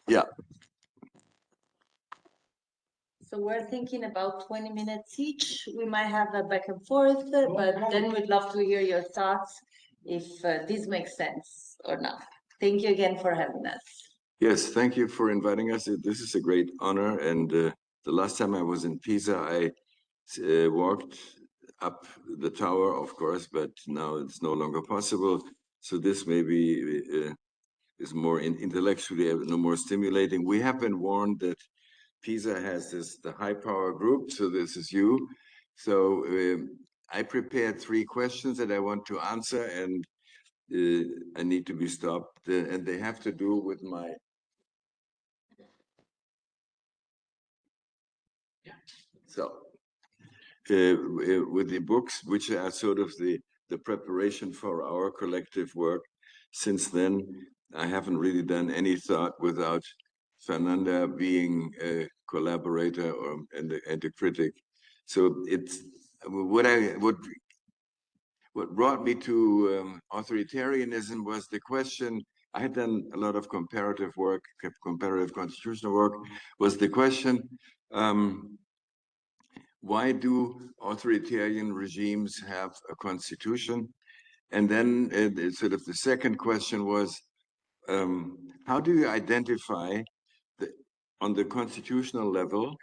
Yeah. So we're thinking about 20 minutes each. We might have a back and forth, but then we'd love to hear your thoughts if this makes sense or not. Thank you again for having us. Yes, thank you for inviting us. This is a great honor. And the last time I was in Pisa, I walked up the tower, of course, but now it's no longer possible. So this maybe is more intellectually, no more stimulating. We have been warned that Pisa has the high power group, so this is you. So I prepared 3 questions that I want to answer, and I need to be stopped, and they have to do with my. So with the books, which are sort of the preparation for our collective work. Since then, I haven't really done any thought without Fernanda being a collaborator and a critic. So it's what brought me to authoritarianism was the question. I had done a lot of comparative work, comparative constitutional work, was the question, why do authoritarian regimes have a constitution? And then sort of the second question was, how do you identify on the constitutional level,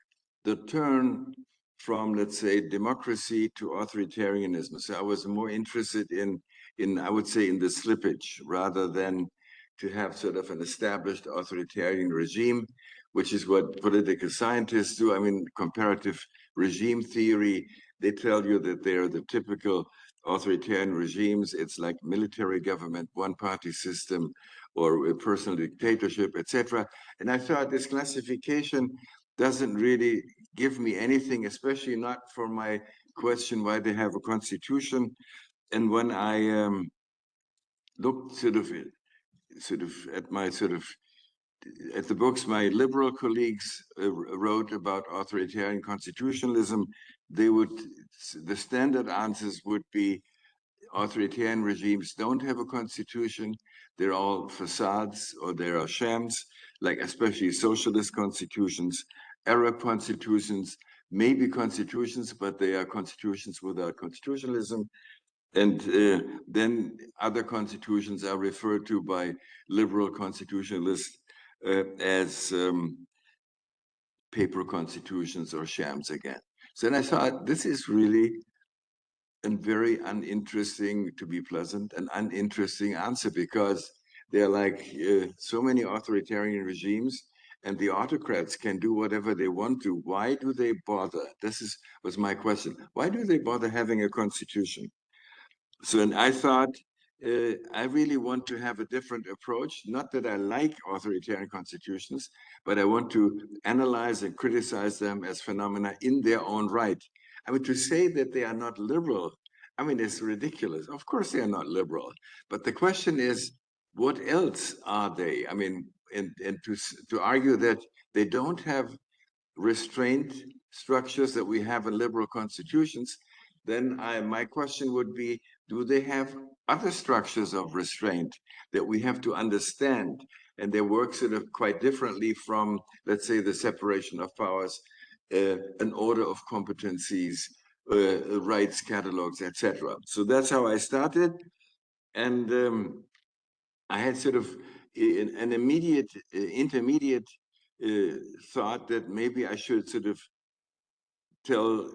the turn from, let's say, democracy to authoritarianism? So I was more interested in I would say, in the slippage, rather than to have sort of an established authoritarian regime, which is what political scientists do. I mean, comparative regime theory, they tell you that they're the typical authoritarian regimes. It's like military government, one-party system, or a personal dictatorship, etc. And I thought this classification doesn't really give me anything, especially not for my question why they have a constitution. And when I looked sort of at my at the books my liberal colleagues wrote about authoritarian constitutionalism, the standard answers would be authoritarian regimes don't have a constitution. They're all facades, or they are shams, like especially socialist constitutions, Arab constitutions, maybe constitutions, but they are constitutions without constitutionalism. And then other constitutions are referred to by liberal constitutionalists as paper constitutions or shams again. So then I thought, this is really a very uninteresting, to be pleasant, an uninteresting answer, because they're like so many authoritarian regimes, and the autocrats can do whatever they want to. Why do they bother? Was my question. Why do they bother having a constitution? So, and I thought, I really want to have a different approach. Not that I like authoritarian constitutions, but I want to analyze and criticize them as phenomena in their own right. I mean, to say that they are not liberal, I mean, it's ridiculous. Of course they are not liberal. But the question is, what else are they? I mean, and to argue that they don't have restraint structures that we have in liberal constitutions, then my question would be, do they have other structures of restraint that we have to understand? And they work sort of quite differently from, let's say, the separation of powers, an order of competencies, rights catalogs, etc. So that's how I started. And I had sort of an immediate, intermediate thought that maybe I should sort of tell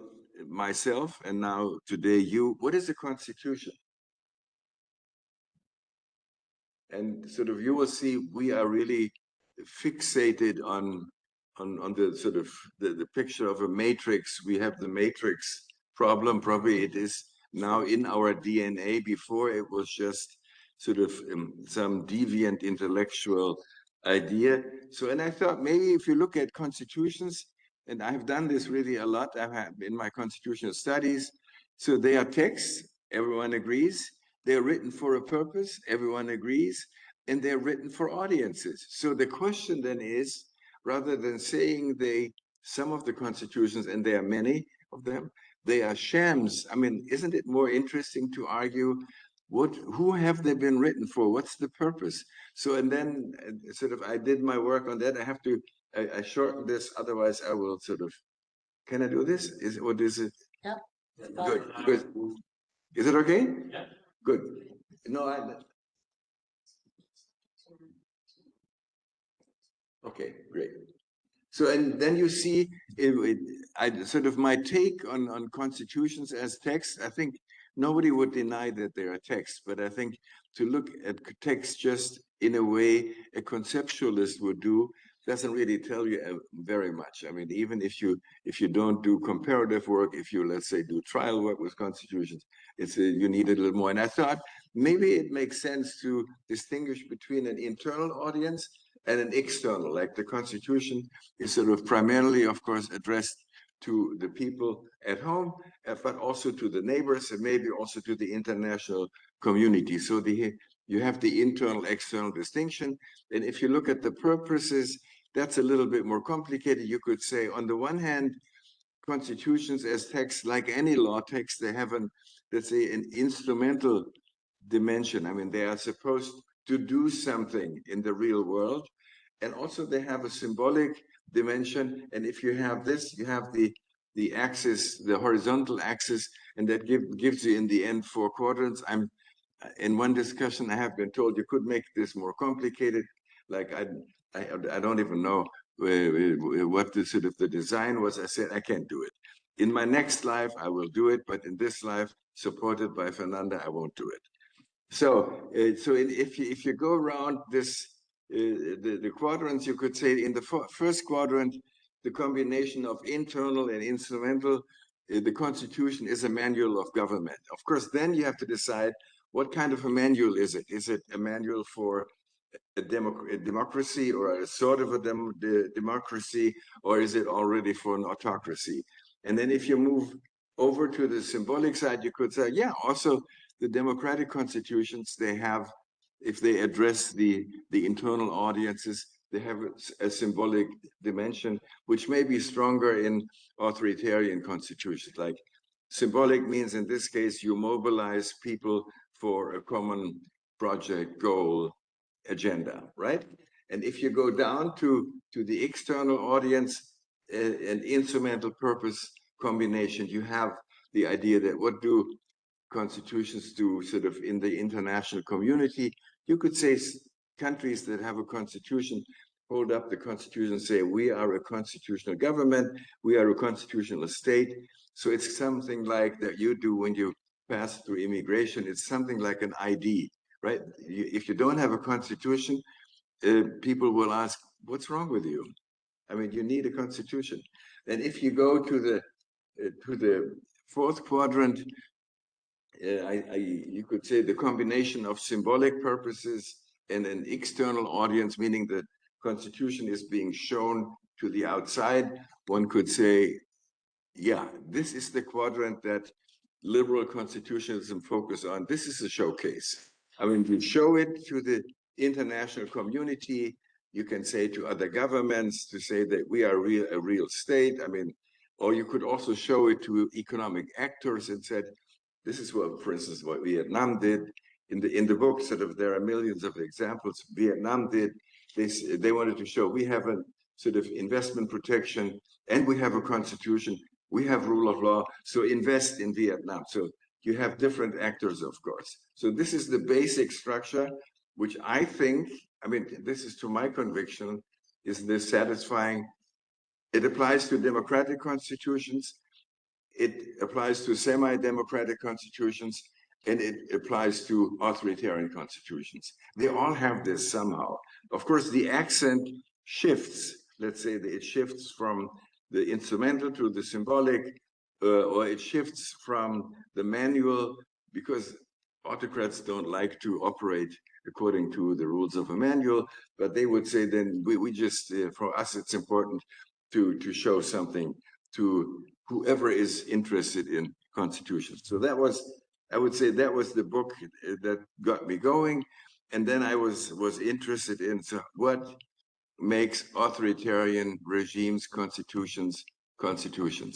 myself, and now today you, what is the Constitution? And sort of you will see we are really fixated on the sort of the picture of a matrix. We have the matrix problem. Probably it is now in our DNA. Before it was just sort of some deviant intellectual idea. So, and I thought maybe if you look at constitutions, and I've done this really a lot, I've had in my constitutional studies. So they are texts, everyone agrees. They're written for a purpose, everyone agrees, and they're written for audiences. So the question then is, rather than saying some of the constitutions, and there are many of them, they are shams. I mean, isn't it more interesting to argue who have they been written for? What's the purpose? So, and then sort of I did my work on that. I have to, I shorten this, otherwise I will sort of, can I do this? What is it? Yeah. Good, good. Is it okay? Yeah. Good. No, okay, great. So, and then you see, I sort of my take on constitutions as texts. I think nobody would deny that they are texts, but I think to look at text just in a way a conceptualist would do doesn't really tell you very much. I mean, even if you don't do comparative work, if you, let's say, do trial work with constitutions, you need a little more. And I thought maybe it makes sense to distinguish between an internal audience and an external, like the Constitution is sort of primarily, of course, addressed to the people at home, but also to the neighbors and maybe also to the international community. So you have the internal external distinction. And if you look at the purposes, that's a little bit more complicated. You could say, on the one hand, constitutions as texts, like any law text, they have let's say, an instrumental dimension. I mean, they are supposed to do something in the real world. And also they have a symbolic dimension. And if you have this, you have the axis, the horizontal axis, and that gives you in the end 4 quadrants. In one discussion, I have been told you could make this more complicated. Like I don't even know what the sort of the design was. I said, I can't do it. In my next life, I will do it. But in this life, supported by Fernanda, I won't do it. So, if you go around this, the quadrants, you could say in the first quadrant, the combination of internal and instrumental, the Constitution is a manual of government. Of course, then you have to decide what kind of a manual is it? Is it a manual for a democracy or a sort of a democracy, or is it already for an autocracy? And then if you move over to the symbolic side, you could say, yeah, also the democratic constitutions, they have, if they address the internal audiences, they have a symbolic dimension, which may be stronger in authoritarian constitutions. Like symbolic means in this case, you mobilize people for a common project, goal, agenda, right? And if you go down to the external audience, an instrumental purpose combination, you have the idea that what do constitutions do sort of in the international community? You could say countries that have a constitution hold up the constitution and say, we are a constitutional government, we are a constitutional state. So it's something like that you do when you pass through immigration. It's something like an ID, right? If you don't have a constitution, people will ask, what's wrong with you? I mean, you need a constitution. And if you go to the 4th quadrant, you could say the combination of symbolic purposes and an external audience, meaning the Constitution is being shown to the outside. One could say, yeah, this is the quadrant that liberal constitutionalism focus on. This is a showcase. I mean, you show it to the international community. You can say to other governments to say that we are a real state. I mean, or you could also show it to economic actors and said, this is what, for instance, what Vietnam did. In the book, sort of, there are millions of examples. Vietnam did this. They wanted to show we have a sort of investment protection and we have a constitution. We have rule of law. So invest in Vietnam. So you have different actors, of course. So this is the basic structure, which I think, I mean, this is to my conviction, is this satisfying. It applies to democratic constitutions. It applies to semi-democratic constitutions, and it applies to authoritarian constitutions. They all have this somehow. Of course, the accent shifts. Let's say that it shifts from the instrumental to the symbolic, or it shifts from the manual, because autocrats don't like to operate according to the rules of a manual, but they would say then we just, for us, it's important to show something to whoever is interested in constitutions. So that was, I would say, that was the book that got me going. And then I was interested in, so what makes authoritarian regimes constitutions?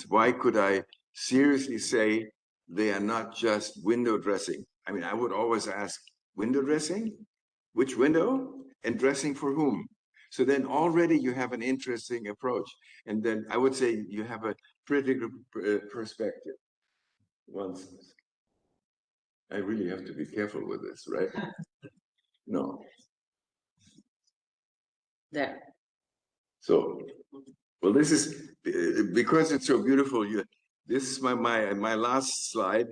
Why could I seriously say they are not just window dressing? I mean, I would always ask, window dressing? Which window? And dressing for whom? So then already you have an interesting approach. And then I would say you have a critical perspective. Once, I really have to be careful with this, right? No. There. So, well, this is, because it's so beautiful, this is my last slide.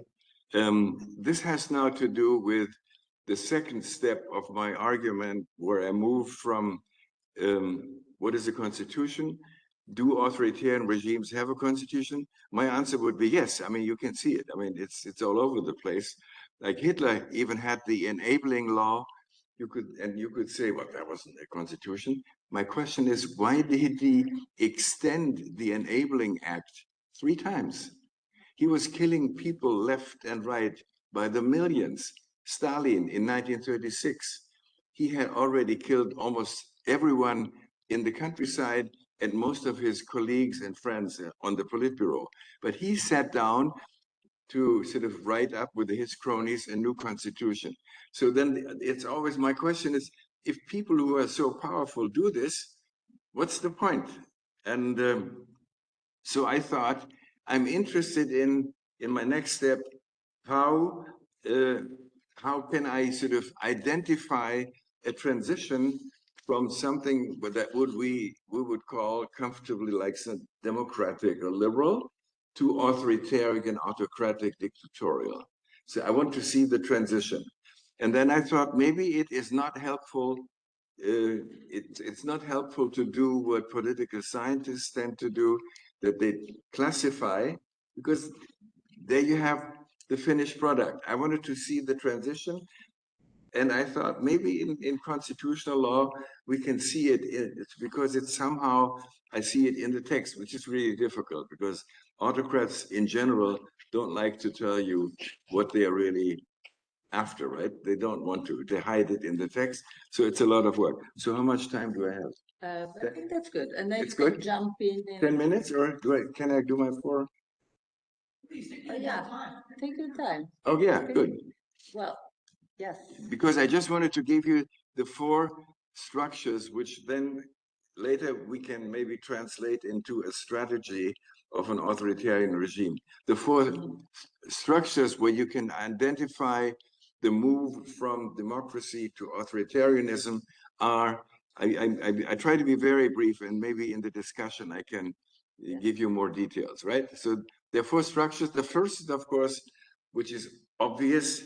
This has now to do with the second step of my argument, where I move from what is a constitution? Do authoritarian regimes have a constitution? My answer would be yes. I mean, you can see it. I mean, it's all over the place. Like Hitler even had the enabling law. You could say, well, that wasn't a constitution. My question is, why did he extend the enabling act 3 times? He was killing people left and right by the millions. Stalin in 1936, he had already killed almost everyone in the countryside and most of his colleagues and friends on the Politburo. But he sat down to sort of write up with his cronies a new constitution. So then it's always, my question is, if people who are so powerful do this, what's the point? And so I thought, I'm interested in my next step, how can I sort of identify a transition from something that we would call comfortably like some democratic or liberal to authoritarian, autocratic, dictatorial. So I want to see the transition. And then I thought maybe it is not helpful. It's not helpful to do what political scientists tend to do, that they classify, because there you have the finished product. I wanted to see the transition. And I thought maybe in constitutional law, we can see it, because it's somehow, I see it in the text, which is really difficult, because autocrats in general don't like to tell you what they are really after, right? They don't want to. They hide it in the text. So it's a lot of work. So how much time do I have? I think that's good. And then It's you can good? jump in. 10 minutes, or can I do my 4? Yeah, take your time. Oh, yeah, good. Well, yes. Because I just wanted to give you the 4 structures, which then later we can maybe translate into a strategy of an authoritarian regime. The 4 structures where you can identify the move from democracy to authoritarianism are, I try to be very brief, and maybe in the discussion I can give you more details, right? So there are 4 structures. The first is, of course, which is obvious,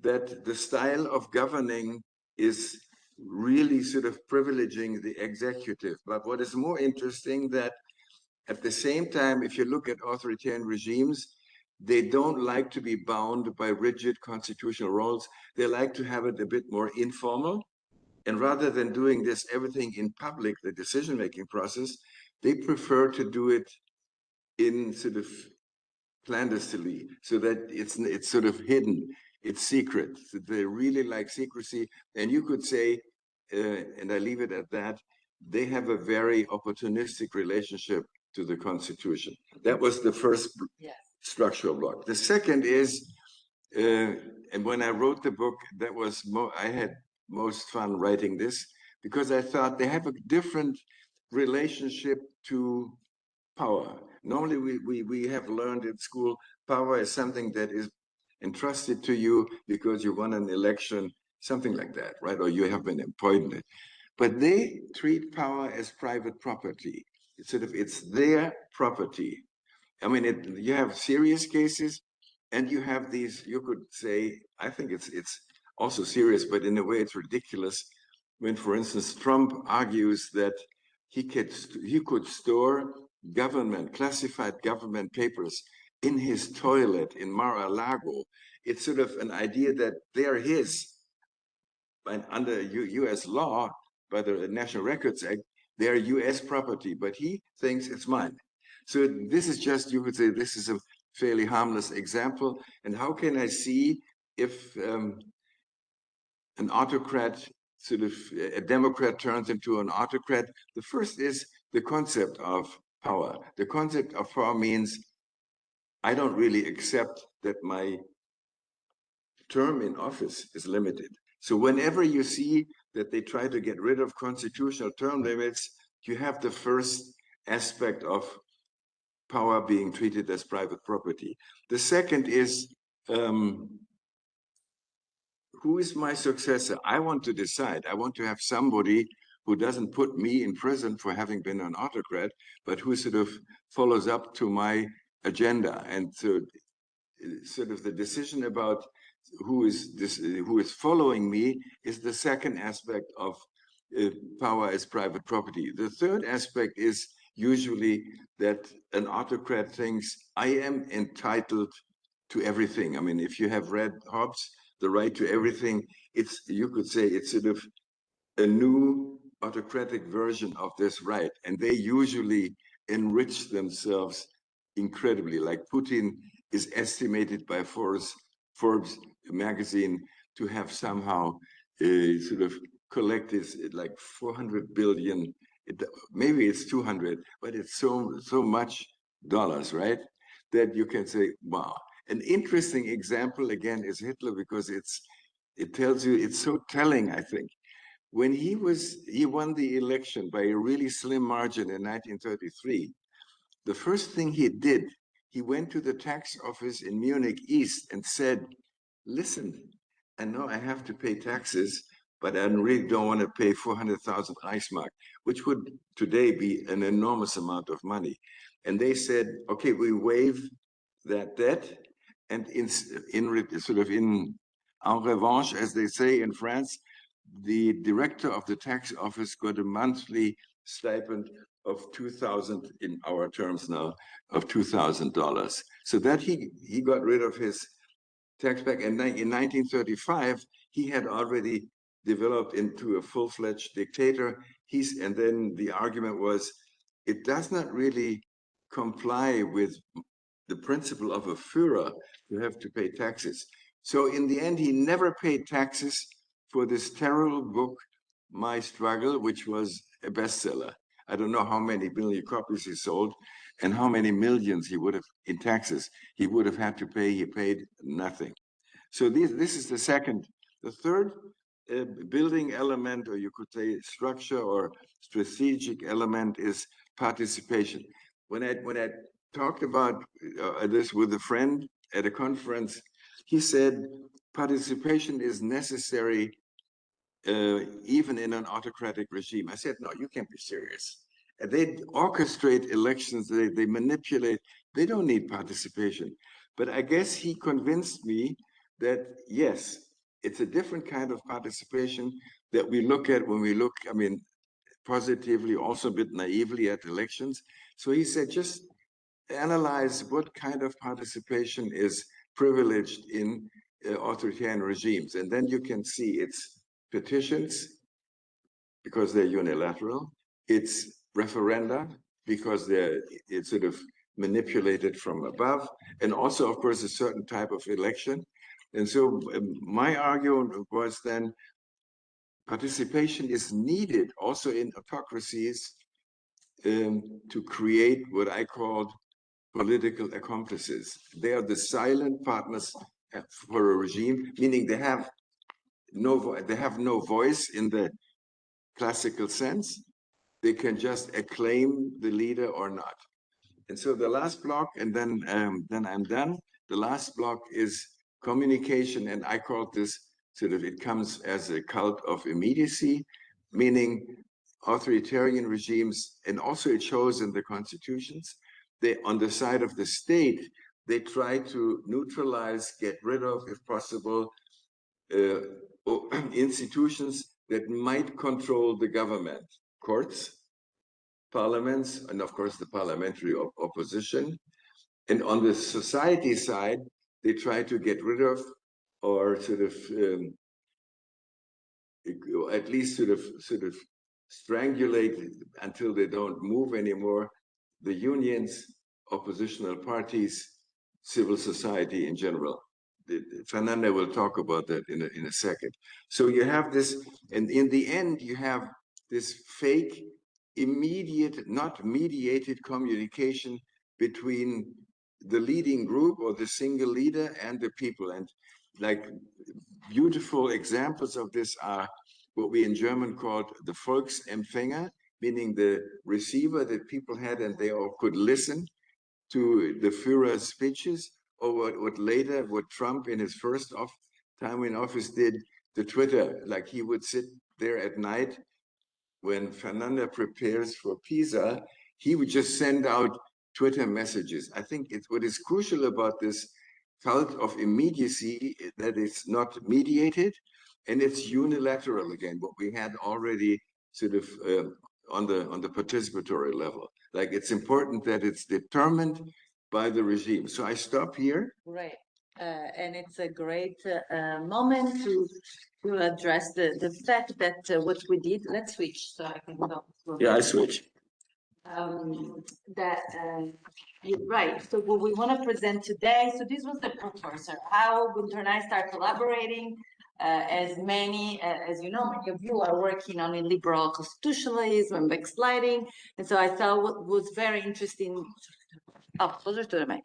that the style of governing is really sort of privileging the executive. But what is more interesting, that at the same time, if you look at authoritarian regimes, they don't like to be bound by rigid constitutional roles. They like to have it a bit more informal. And rather than doing this everything in public, the decision-making process, they prefer to do it in sort of clandestinely, so that it's sort of hidden, it's secret. So they really like secrecy. And you could say, and I leave it at that, they have a very opportunistic relationship to the Constitution. That was the first structural block. The second is, and when I wrote the book, that was I had most fun writing this, because I thought they have a different relationship to power. Normally, we have learned in school, power is something that is entrusted to you because you won an election, something like that, right? Or you have been appointed. But they treat power as private property. It's sort of, it's their property. I mean, you have serious cases, and you have these, you could say, I think it's also serious, but in a way it's ridiculous, when, for instance, Trump argues that he could store classified government papers in his toilet in Mar-a-Lago. It's sort of an idea that they're his. And under US law, by the National Records Act, they're US property, but he thinks it's mine. So this is just, you could say, this is a fairly harmless example. And how can I see if an autocrat, sort of a democrat, turns into an autocrat? The first is the concept of power. The concept of power means I don't really accept that my term in office is limited. So whenever you see that they try to get rid of constitutional term limits, you have the first aspect of power being treated as private property. The second is, who is my successor? I want to decide. I want to have somebody who doesn't put me in prison for having been an autocrat, but who sort of follows up to my agenda. And so sort of the decision about who is following me is the second aspect of power as private property. The third aspect is usually that an autocrat thinks, I am entitled to everything. I mean, if you have read Hobbes, The Right to Everything, you could say it's sort of a new autocratic version of this right. And they usually enrich themselves incredibly. Like Putin is estimated by Forbes magazine to have somehow sort of collected like 400 billion, maybe it's 200, but it's so much dollars, right? That you can say, wow. An interesting example again is Hitler, because it tells you, it's so telling, I think. When he won the election by a really slim margin in 1933, the first thing he did, he went to the tax office in Munich East and said, listen, I know I have to pay taxes, but I really don't want to pay 400,000 Reichsmark, which would today be an enormous amount of money. And they said, okay, we waive that debt, and in en revanche, as they say in France, the director of the tax office got a monthly stipend of 2,000, in our terms now, of $2,000. So that he got rid of his tax back. And in 1935, he had already developed into a full-fledged dictator. And then the argument was, it does not really comply with the principle of a Führer. You have to pay taxes. So in the end, he never paid taxes for this terrible book, My Struggle, which was a bestseller. I don't know how many million copies he sold and how many millions he would have in taxes he would have had to pay. He paid nothing. So this is the second. The third building element, or you could say structure or strategic element, is participation. When I talked about this with a friend at a conference, he said participation is necessary even in an autocratic regime. I said, no, you can't be serious. And they orchestrate elections, they manipulate, they don't need participation. But I guess he convinced me that, yes, it's a different kind of participation that we look at when we look, I mean, positively, also a bit naively at elections. So he said, just analyze what kind of participation is privileged in authoritarian regimes. And then you can see it's petitions, because they're unilateral. It's referenda, because it's sort of manipulated from above. And also, of course, a certain type of election. And so my argument was then, participation is needed also in autocracies to create what I called political accomplices. They are the silent partners for a regime, meaning they have no voice in the classical sense. They can just acclaim the leader or not. And so the last block, and then I'm done. The last block is communication, and I call this sort of, it comes as a cult of immediacy, meaning authoritarian regimes, and also it shows in the constitutions, they, on the side of the state, they try to neutralize, get rid of, if possible, institutions that might control the government, courts, parliaments, and of course the parliamentary opposition. And on the society side, they try to get rid of, or sort of, at least sort of strangulate until they don't move anymore, the unions, oppositional parties, civil society in general. Fernanda will talk about that in a second. So you have this, and in the end, you have this fake, immediate, not mediated communication between the leading group or the single leader and the people. And like beautiful examples of this are what we in German called the Volksempfänger, meaning the receiver that people had and they all could listen to the Führer's speeches, or what Trump in his first time in office did, the Twitter, like he would sit there at night when Fernanda prepares for Pisa, he would just send out Twitter messages. I think what is crucial about this cult of immediacy that it's not mediated and it's unilateral again, what we had already sort of on the participatory level. Like it's important that it's determined by the regime. So I stop here. Right. And it's a great moment to address the fact that what we did, let's switch so I can go. Yeah, I switch. That you're right. So what we want to present today, so this was the precursor, how Günter and I start collaborating. As as you know, many of you are working on illiberal constitutionalism and backsliding. And so I thought what was very interesting, closer to the mic.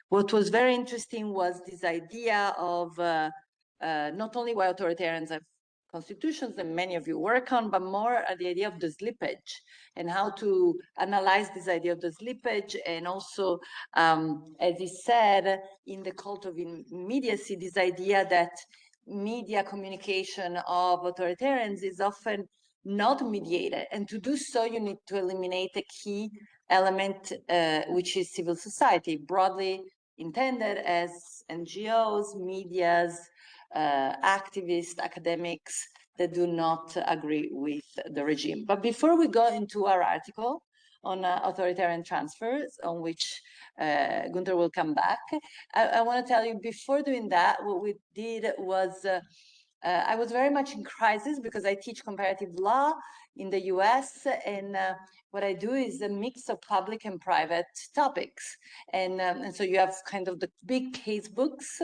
What was very interesting was this idea of not only why authoritarians have constitutions that many of you work on, but more the idea of the slippage and how to analyze this idea of the slippage. And also, as he said, in the cult of immediacy, this idea that media communication of authoritarians is often not mediated. And to do so, you need to eliminate a key element, which is civil society, broadly intended as NGOs, medias, activists, academics that do not agree with the regime. But before we go into our article on authoritarian transfers, on which Günter will come back, I want to tell you, before doing that, what we did was I was very much in crisis because I teach comparative law in the US, and what I do is a mix of public and private topics. And so you have kind of the big case books,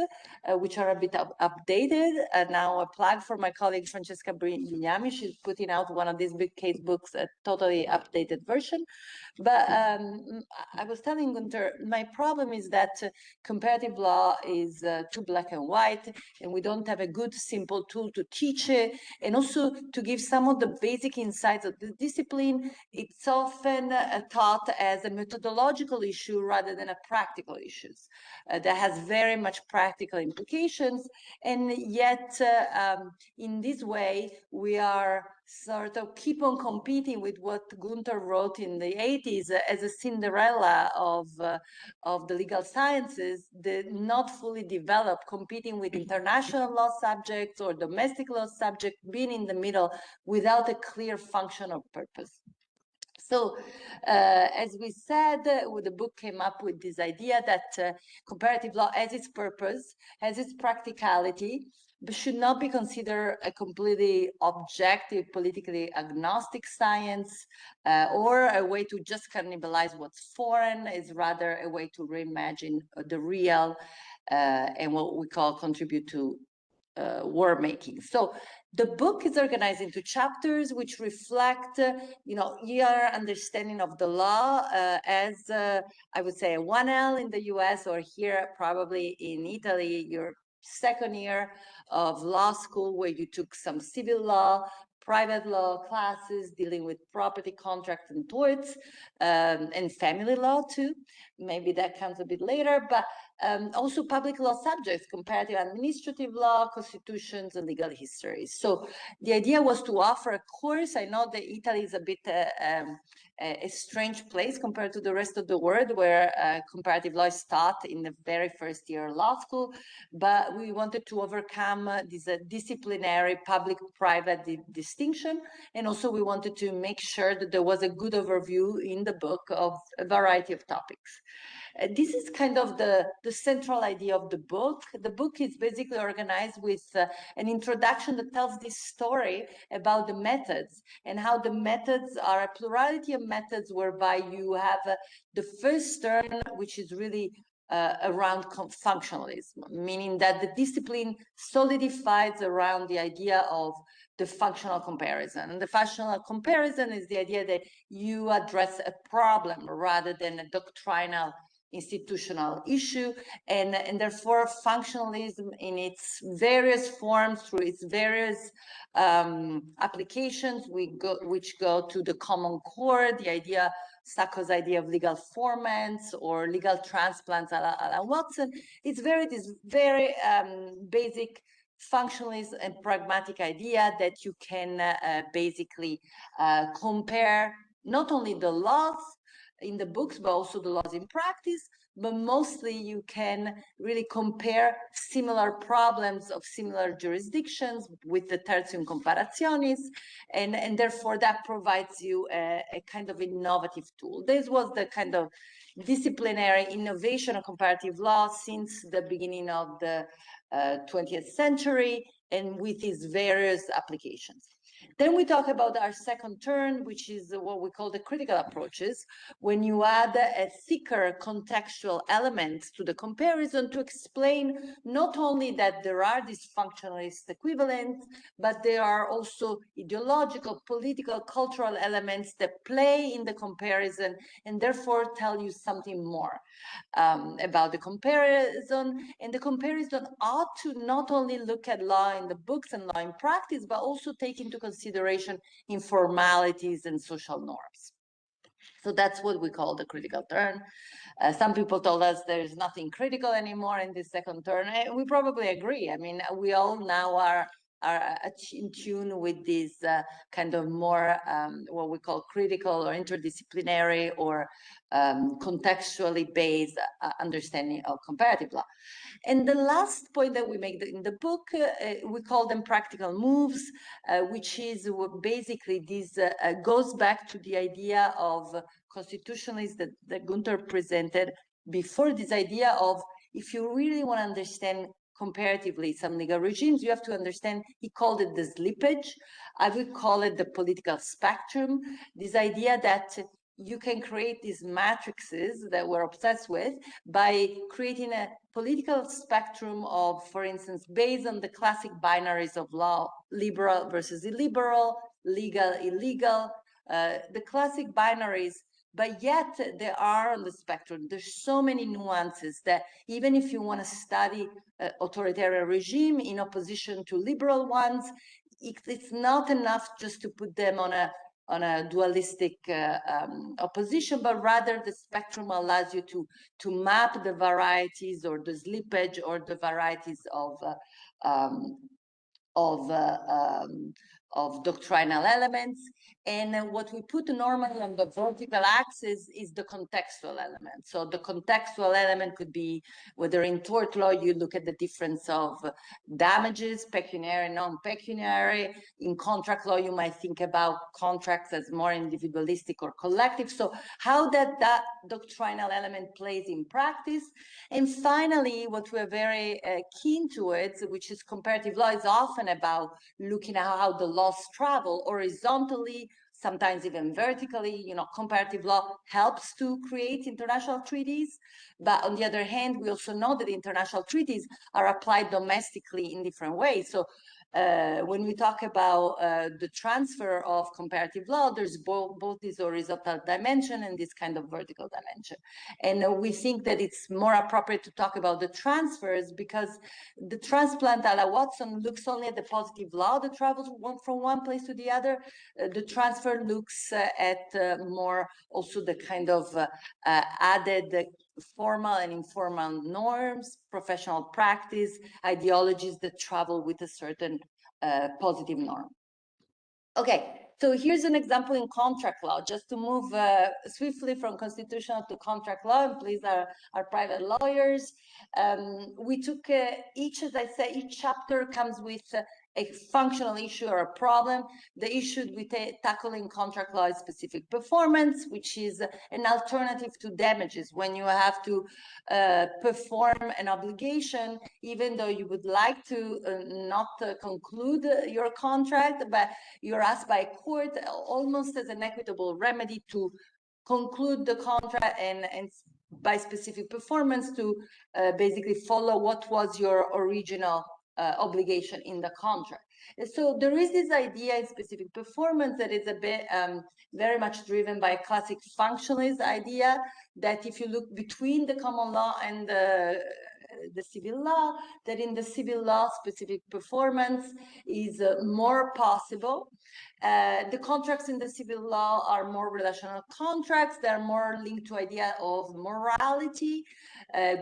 which are a bit updated. Now a plug for my colleague Francesca Bignami. She's putting out one of these big case books, a totally updated version. But I was telling Günter, my problem is that comparative law is too black and white, and we don't have a good, simple tool to teach it, and also to give some of the basic insights of the discipline. It's often taught as a methodological issue rather than a practical issue that has very much practical implications. And yet, in this way, we are sort of keep on competing with what Günter wrote in the 80s as a Cinderella of the legal sciences, the not fully developed, competing with international law subjects or domestic law subjects, being in the middle without a clear function or purpose. So, as we said, the book came up with this idea that comparative law has its purpose, has its practicality, but should not be considered a completely objective, politically agnostic science, or a way to just cannibalize what's foreign. Is rather a way to reimagine the real and what we call contribute to war making. So the book is organized into chapters which reflect, your understanding of the law as, I would say, a 1L in the US, or here probably in Italy, your second year of law school, where you took some civil law, private law classes dealing with property, contract, and torts, and family law too. Maybe that comes a bit later, but also public law subjects, comparative administrative law, constitutions, and legal history. So the idea was to offer a course. I know that Italy is a bit a strange place compared to the rest of the world, where comparative law is taught in the very first year of law school, but we wanted to overcome this disciplinary public-private distinction, and also we wanted to make sure that there was a good overview in the book of a variety of topics. This is kind of the central idea of the book. The book is basically organized with an introduction that tells this story about the methods and how the methods are a plurality of methods whereby you have the first turn, which is really around functionalism, meaning that the discipline solidifies around the idea of the functional comparison. And the functional comparison is the idea that you address a problem rather than a doctrinal institutional issue, and therefore functionalism in its various forms, through its various applications, which go to the common core, the idea, Sacco's idea of legal formants or legal transplants a la Watson. It's this very basic functionalist and pragmatic idea that you can basically compare not only the laws in the books, but also the laws in practice, but mostly you can really compare similar problems of similar jurisdictions with the tertium comparationis, and therefore that provides you a kind of innovative tool. This was the kind of disciplinary innovation of comparative law since the beginning of the 20th century, and with its various applications. Then we talk about our second turn, which is what we call the critical approaches, when you add a thicker contextual element to the comparison to explain not only that there are these functionalist equivalents, but there are also ideological, political, cultural elements that play in the comparison and therefore tell you something more about the comparison. And the comparison ought to not only look at law in the books and law in practice, but also take into consideration informalities and social norms. So that's what we call the critical turn. Some people told us there's nothing critical anymore in this second turn. And we probably agree. I mean, we all now are in tune with this kind of more what we call critical or interdisciplinary or contextually based understanding of comparative law. And the last point that we make in the book, we call them practical moves, which is basically this goes back to the idea of constitutionalists that Günter presented before, this idea of if you really want to understand comparatively some legal regimes, you have to understand, he called it the slippage. I would call it the political spectrum, this idea that you can create these matrices that we're obsessed with by creating a political spectrum of, for instance, based on the classic binaries of law, liberal versus illiberal, legal, illegal, the classic binaries, but yet they are on the spectrum. There's so many nuances that even if you want to study authoritarian regime in opposition to liberal ones, it's not enough just to put them on a dualistic opposition, but rather the spectrum allows you to map the varieties or the slippage or the varieties of doctrinal elements. And what we put normally on the vertical axis is the contextual element. So the contextual element could be whether in tort law you look at the difference of damages, pecuniary, non-pecuniary. In contract law, you might think about contracts as more individualistic or collective. So how that doctrinal element plays in practice. And finally, what we're very keen to it, which is comparative law, is often about looking at how the laws travel horizontally, sometimes even vertically. You know, comparative law helps to create international treaties, but on the other hand, we also know that international treaties are applied domestically in different ways. So when we talk about the transfer of comparative law, there's both this horizontal dimension and this kind of vertical dimension. And we think that it's more appropriate to talk about the transfers because the transplant a la Watson looks only at the positive law that travels from one place to the other. The transfer looks at more also the kind of added formal and informal norms, professional practice, ideologies that travel with a certain positive norm. Okay, so here's an example in contract law, just to move swiftly from constitutional to contract law, and please our private lawyers. We took each, as I say, each chapter comes with a functional issue or a problem. The issue we tackle in contract law is specific performance, which is an alternative to damages when you have to perform an obligation, even though you would like to not conclude your contract, but you're asked by a court almost as an equitable remedy to conclude the contract and by specific performance to basically follow what was your original obligation in the contract. So there is this idea in specific performance that is a bit very much driven by a classic functionalist idea that if you look between the common law and the civil law, that in the civil law specific performance is more possible. The contracts in the civil law are more relational contracts. They're more linked to idea of morality,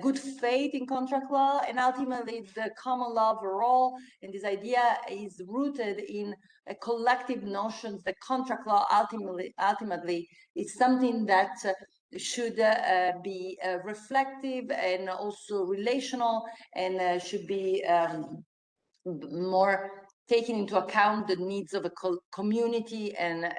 good faith in contract law, and ultimately the common law overall. And this idea is rooted in a collective notions that contract law ultimately is something that should be reflective and also relational, and should be more taking into account the needs of a community and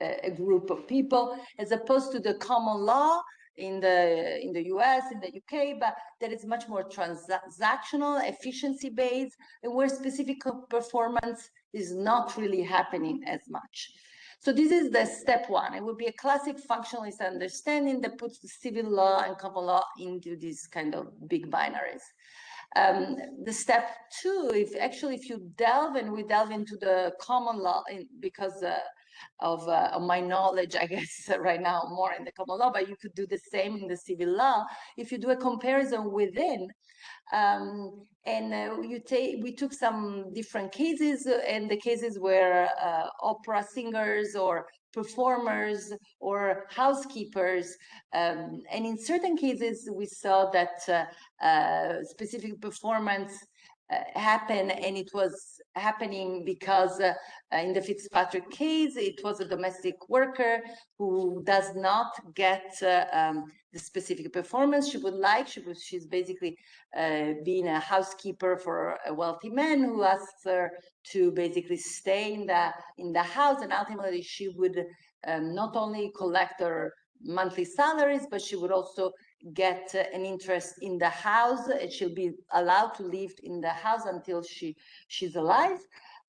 a group of people, as opposed to the common law in the US, in the UK, but that is much more transactional, efficiency based, and where specific performance is not really happening as much. So this is the step one. It would be a classic functionalist understanding that puts the civil law and common law into these kind of big binaries. The step two, if you delve, and we delve into the common law because of my knowledge, I guess right now more in the common law, but you could do the same in the civil law. If you do a comparison within, we took some different cases, and the cases were opera singers or performers or housekeepers, and in certain cases we saw that specific performance happened, and it was happening because in the Fitzpatrick case, it was a domestic worker who does not get the specific performance she would like. She's basically being a housekeeper for a wealthy man who asks her to basically stay in the house, and ultimately she would not only collect her monthly salaries, but she would also get an interest in the house, and she'll be allowed to live in the house until she's alive.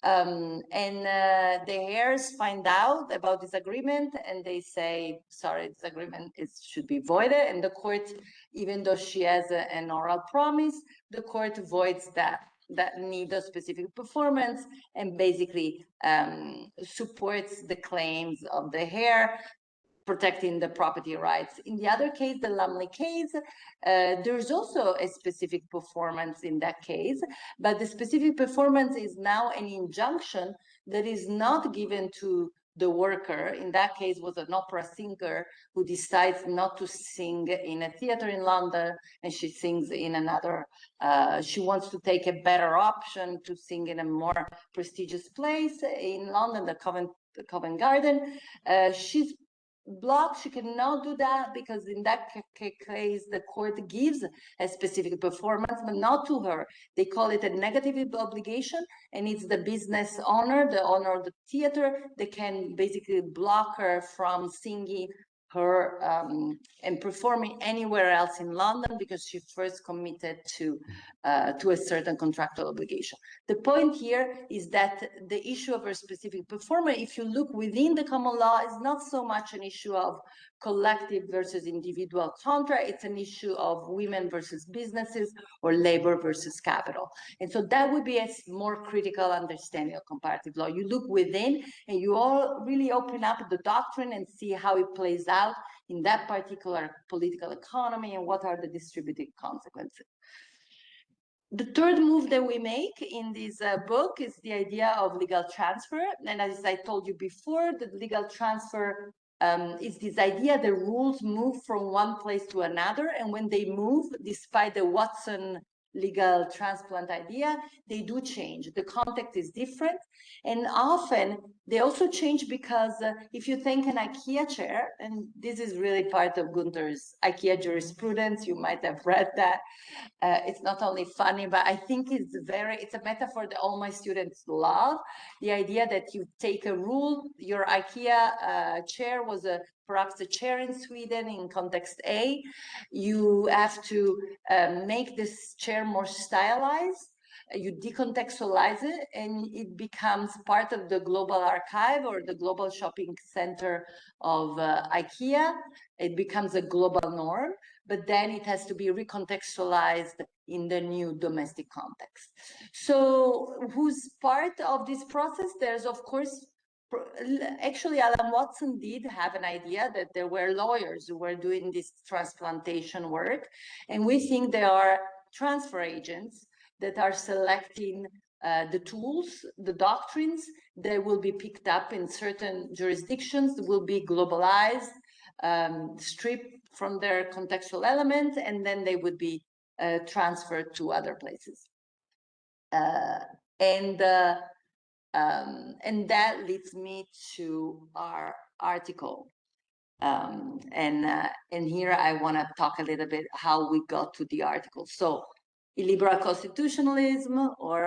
And the heirs find out about this agreement, and they say, sorry, this agreement should be voided. And the court, even though she has an oral promise, the court voids that need a specific performance, and basically supports the claims of the heir, protecting the property rights. In the other case, the Lumley case, there's also a specific performance in that case, but the specific performance is now an injunction that is not given to the worker. In that case was an opera singer who decides not to sing in a theater in London, and she sings in another, she wants to take a better option to sing in a more prestigious place in London, the Covent Garden. She's blocked. She cannot do that because in that case the court gives a specific performance, but not to her. They call it a negative obligation, and it's the business owner, the owner of the theater, that can basically block her from singing her and performing anywhere else in London because she first committed to a certain contractual obligation. The point here is that the issue of a specific performer, if you look within the common law, is not so much an issue of collective versus individual contract. It's an issue of women versus businesses or labor versus capital. And so that would be a more critical understanding of comparative law. You look within and you all really open up the doctrine and see how it plays out in that particular political economy and what are the distributive consequences. The third move that we make in this book is the idea of legal transfer. And as I told you before, the legal transfer is this idea the rules move from one place to another. And when they move, despite the Watson legal transplant idea, they do change. The context is different. And often they also change because if you think an IKEA chair, and this is really part of Günter's IKEA jurisprudence, you might have read that. It's not only funny, but I think it's a metaphor that all my students love. The idea that you take a rule, your IKEA chair was perhaps a chair in Sweden in context A. You have to make this chair more stylized. You decontextualize it, and it becomes part of the global archive or the global shopping center of IKEA. it becomes a global norm, but then it has to be recontextualized in the new domestic context. So who's part of this process? There's, of course, actually, Alan Watson did have an idea that there were lawyers who were doing this transplantation work, and we think there are transfer agents that are selecting the tools, the doctrines that will be picked up in certain jurisdictions, will be globalized, stripped from their contextual elements, and then they would be transferred to other places. And that leads me to our article. And here I want to talk a little bit how we got to the article. So illiberal constitutionalism or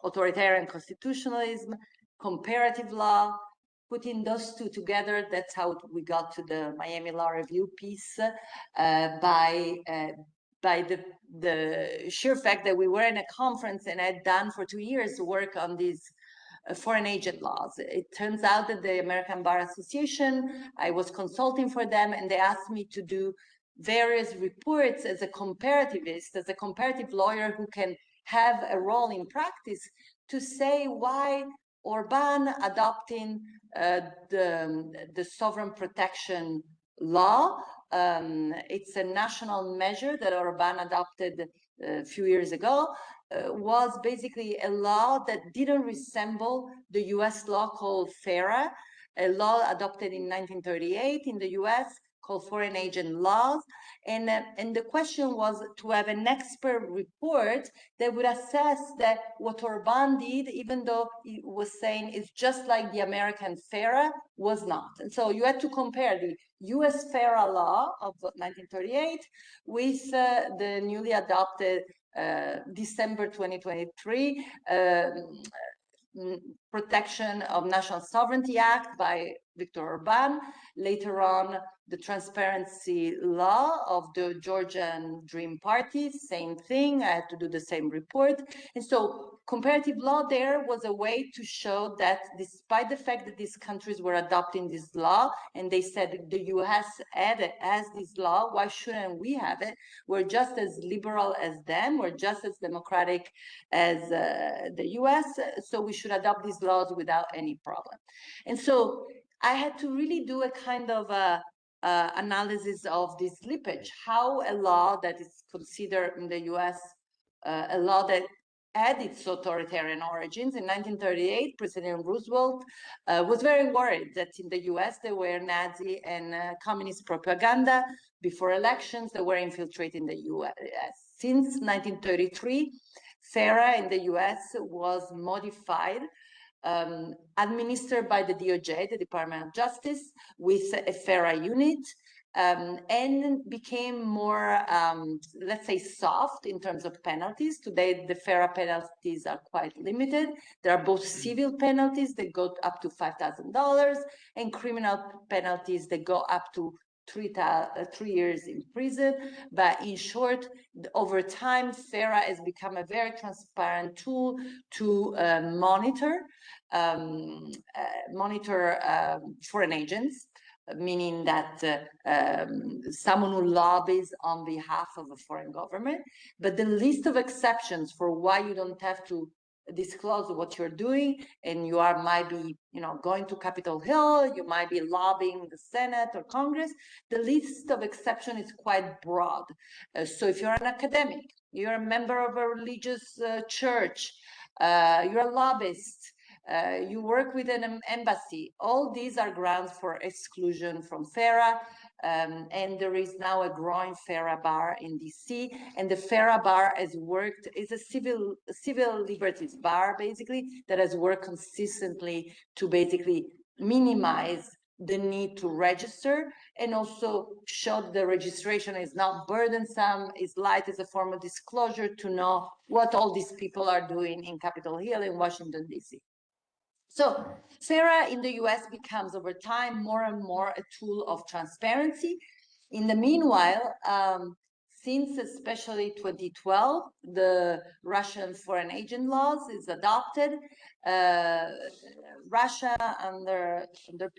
authoritarian constitutionalism, comparative law, putting those two together, that's how we got to the Miami Law Review piece by the sheer fact that we were in a conference and had done for 2 years work on these foreign agent laws. It turns out that the American Bar Association, I was consulting for them, and they asked me to do various reports as a comparativist, as a comparative lawyer who can have a role in practice to say why Orban adopting the sovereign protection law. It's a national measure that Orban adopted a few years ago, was basically a law that didn't resemble the US law called FARA, a law adopted in 1938 in the US called foreign agent laws. And the question was to have an expert report that would assess that what Orban did, even though he was saying it's just like the American FARA, was not. And so you had to compare the US FARA law of 1938 with the newly adopted December 2023 Protection of National Sovereignty Act by Viktor Orban. Later on, the transparency law of the Georgian Dream Party, same thing. I had to do the same report. And so comparative law there was a way to show that despite the fact that these countries were adopting this law, and they said the US has this law, why shouldn't we have it? We're just as liberal as them. We're just as democratic as the US. So we should adopt these laws without any problem. And so I had to really do a kind of analysis of this slippage, how a law that is considered in the US a law that had its authoritarian origins. In 1938, President Roosevelt was very worried that in the US there were Nazi and communist propaganda before elections that were infiltrating the US. Since 1933, FARA in the US was modified, administered by the DOJ, the Department of Justice, with a FARA unit, and became more, let's say, soft in terms of penalties. Today, the FARA penalties are quite limited. There are both civil penalties that go up to $5,000 and criminal penalties that go up to 3 years in prison. But in short, over time, FARA has become a very transparent tool to monitor foreign agents, meaning that someone who lobbies on behalf of a foreign government. But the list of exceptions for why you don't have to disclose what you're doing, and you might be, going to Capitol Hill, you might be lobbying the Senate or Congress. The list of exceptions is quite broad. So if you're an academic, you're a member of a religious church, you're a lobbyist, you work with an embassy, all these are grounds for exclusion from FARA. And there is now a growing FARA bar in DC, and the FARA bar is a civil liberties bar, basically, that has worked consistently to basically minimize the need to register, and also show the registration is not burdensome, is light as a form of disclosure to know what all these people are doing in Capitol Hill in Washington, DC. So FARA in the US becomes over time more and more a tool of transparency. In the meanwhile, since especially 2012, the Russian foreign agent laws is adopted. Russia under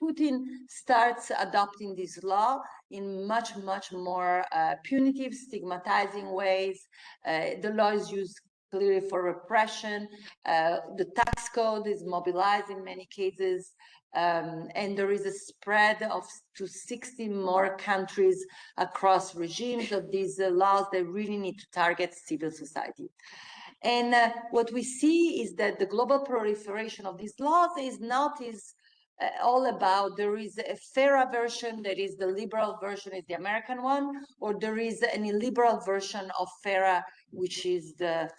Putin starts adopting this law in much more punitive, stigmatizing ways. The law is used clearly for repression. The tax code is mobilized in many cases. And there is a spread to 60 more countries across regimes of these laws that really need to target civil society. And what we see is that the global proliferation of these laws is not all about, there is a FARA version, that is the liberal version, is the American one, or there is an illiberal version of FARA, which is the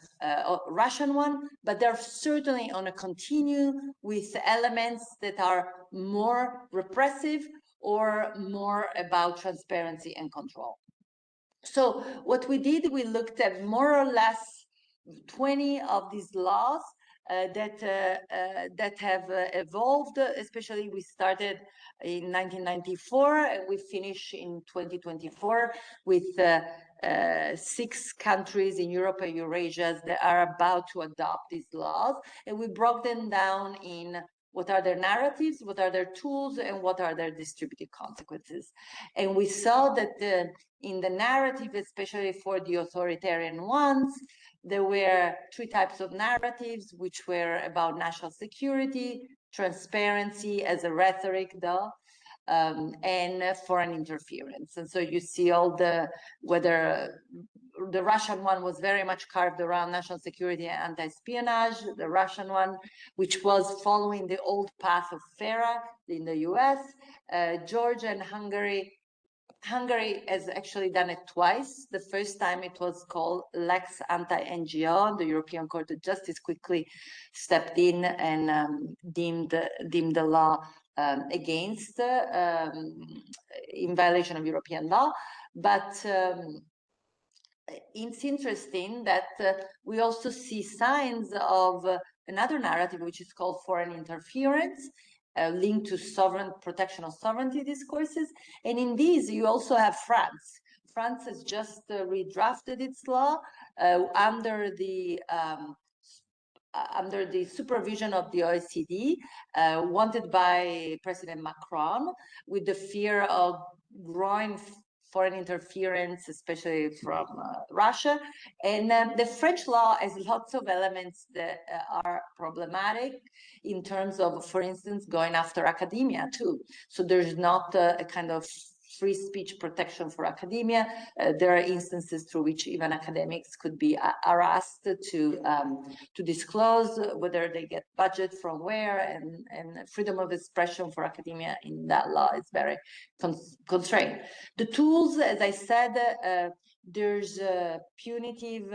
Russian one, but they're certainly on a continuum with elements that are more repressive or more about transparency and control. So what we did, we looked at more or less 20 of these laws that have evolved, especially we started in 1994 and we finish in 2024 with 6 countries in Europe and Eurasia that are about to adopt these laws. And we broke them down in what are their narratives, what are their tools, and what are their distributive consequences. And we saw that in the narrative, especially for the authoritarian ones, there were 3 types of narratives, which were about national security, transparency as a rhetoric, though, and foreign interference. And so you see all whether the Russian one was very much carved around national security and anti-espionage, the Russian one, which was following the old path of FARA in the US, Georgia and Hungary. Hungary has actually done it twice. The first time it was called Lex Anti-NGO. The European Court of Justice quickly stepped in and deemed the law against in violation of European law. But it's interesting that we also see signs of another narrative, which is called foreign interference, linked to protection of sovereignty discourses. And in these, you also have France. France has just redrafted its law under the supervision of the OECD, wanted by President Macron, with the fear of growing foreign interference, especially from Russia. And the French law has lots of elements that are problematic in terms of, for instance, going after academia too. So there's not a kind of free speech protection for academia. There are instances through which even academics could be harassed to disclose whether they get budget from where, and freedom of expression for academia in that law is very constrained. The tools, as I said, there's punitive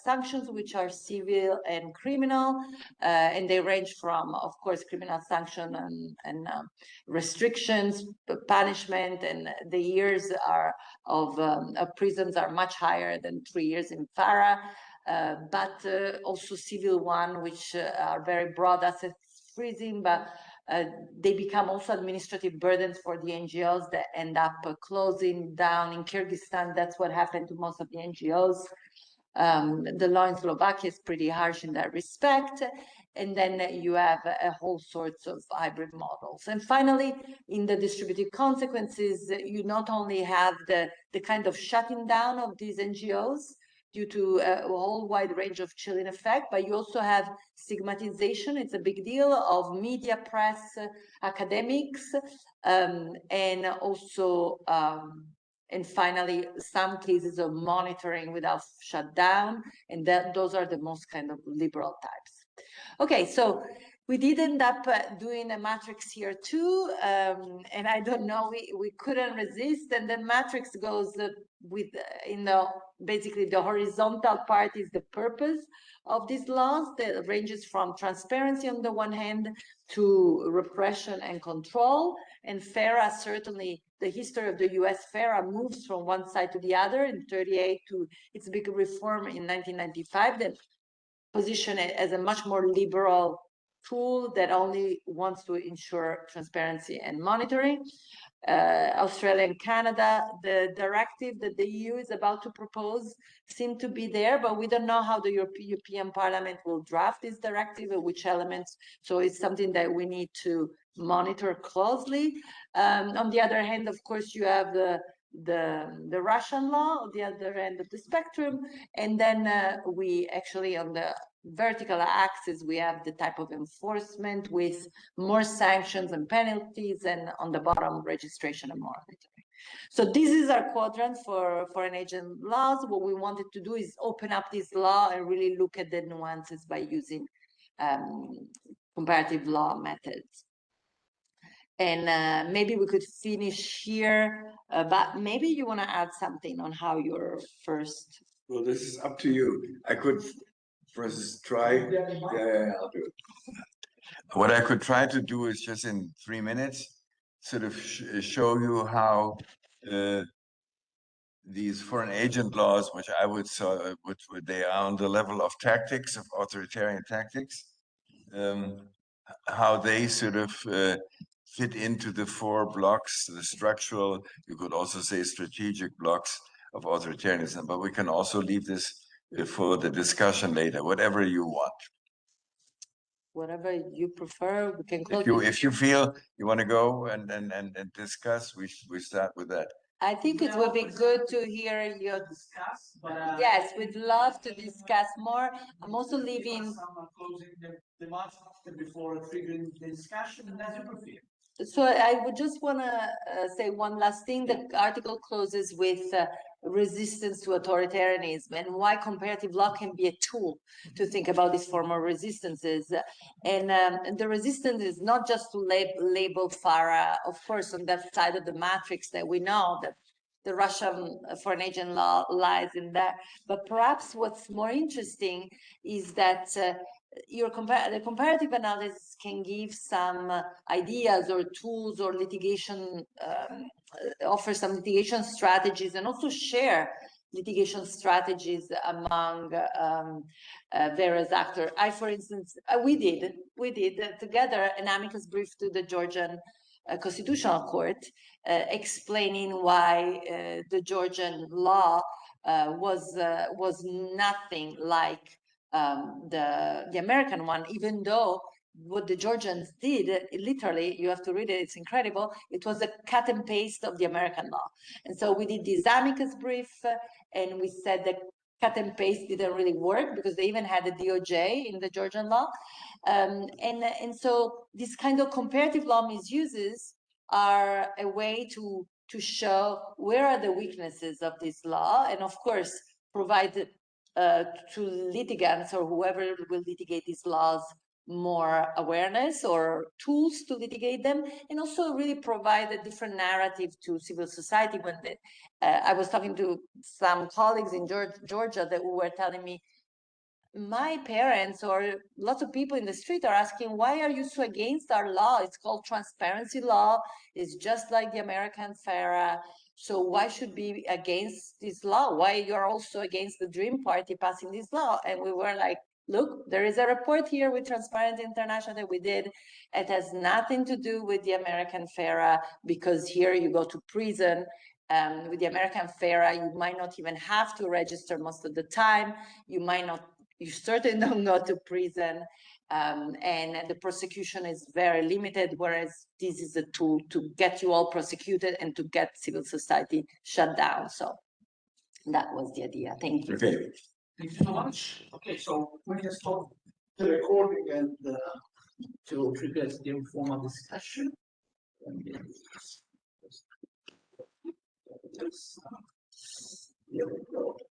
sanctions, which are civil and criminal, and they range from, of course, criminal sanction and restrictions, punishment, and the years of prisons are much higher than 3 years in FARA, but also civil one, which are very broad, asset freezing, but they become also administrative burdens for the NGOs that end up closing down. In Kyrgyzstan, that's what happened to most of the NGOs. The law in Slovakia is pretty harsh in that respect. And then you have a whole sorts of hybrid models. And finally, in the distributive consequences, you not only have the kind of shutting down of these NGOs due to a whole wide range of chilling effect, but you also have stigmatization. It's a big deal of media, press, academics, and also and finally, some cases of monitoring without shutdown, and those are the most kind of liberal types. Okay, so we did end up doing a matrix here too, and I don't know, we couldn't resist, and the matrix goes with basically the horizontal part is the purpose of these laws that ranges from transparency on the one hand to repression and control. And FARA, certainly the history of the US FARA moves from one side to the other in 1938 to its big reform in 1995 that position it as a much more liberal tool that only wants to ensure transparency and monitoring. Australia and Canada, the directive that the EU is about to propose seem to be there, but we don't know how the European Parliament will draft this directive and which elements. So it's something that we need to monitor closely. On the other hand, of course, you have the Russian law on the other end of the spectrum, and then we actually on the vertical axis we have the type of enforcement with more sanctions and penalties, and on the bottom registration and monitoring. So this is our quadrant for foreign agent laws. What we wanted to do is open up this law and really look at the nuances by using comparative law methods. And maybe we could finish here, but maybe you want to add something on how your first. Well, this is up to you. I could first try. Yeah, I'll do it. What I could try to do is just in 3 minutes, sort of show you how these foreign agent laws, which I would say, they are on the level of tactics, of authoritarian tactics, how they sort of fit into the 4 blocks, the structural, you could also say strategic blocks of authoritarianism, but we can also leave this for the discussion later, whatever you want. Whatever you prefer, we can close. If you feel you want to go and discuss, we start with that. I think it would be good to hear your discuss. But, yes, we'd love to discuss more. I'm also leaving. Closing the debate before triggering the discussion, and as you prefer. So I would just want to say one last thing. The article closes with resistance to authoritarianism and why comparative law can be a tool to think about these former resistances. And the resistance is not just to label FARA, of course, on that side of the matrix that we know that the Russian foreign agent law lies in that. But perhaps what's more interesting is that the comparative analysis can give some ideas or tools or litigation, offer some litigation strategies, and also share litigation strategies among various actors. For instance, we did together an amicus brief to the Georgian Constitutional Court, explaining why the Georgian law was nothing like the American one, even though what the Georgians did, literally, you have to read it, it's incredible, it was a cut and paste of the American law. And so we did this amicus brief, and we said that cut and paste didn't really work because they even had a DOJ in the Georgian law. And so this kind of comparative law misuses are a way to show where are the weaknesses of this law, and of course provide to litigants or whoever will litigate these laws more awareness or tools to litigate them, and also really provide a different narrative to civil society. When I was talking to some colleagues in Georgia that were telling me, my parents or lots of people in the street are asking, why are you so against our law? It's called transparency law. It's just like the American FARA. So why should be against this law? Why you're also against the Dream Party passing this law? And we were like, look, there is a report here with Transparency International that we did. It has nothing to do with the American FARA, because here you go to prison. With the American FARA, you might not even have to register most of the time. You certainly don't go to prison, and the prosecution is very limited, whereas this is a tool to get you all prosecuted and to get civil society shut down. So that was the idea. Thank you. Okay. Thank you so much. Okay, so we can stop the recording and to prepare the informal discussion. Here we go.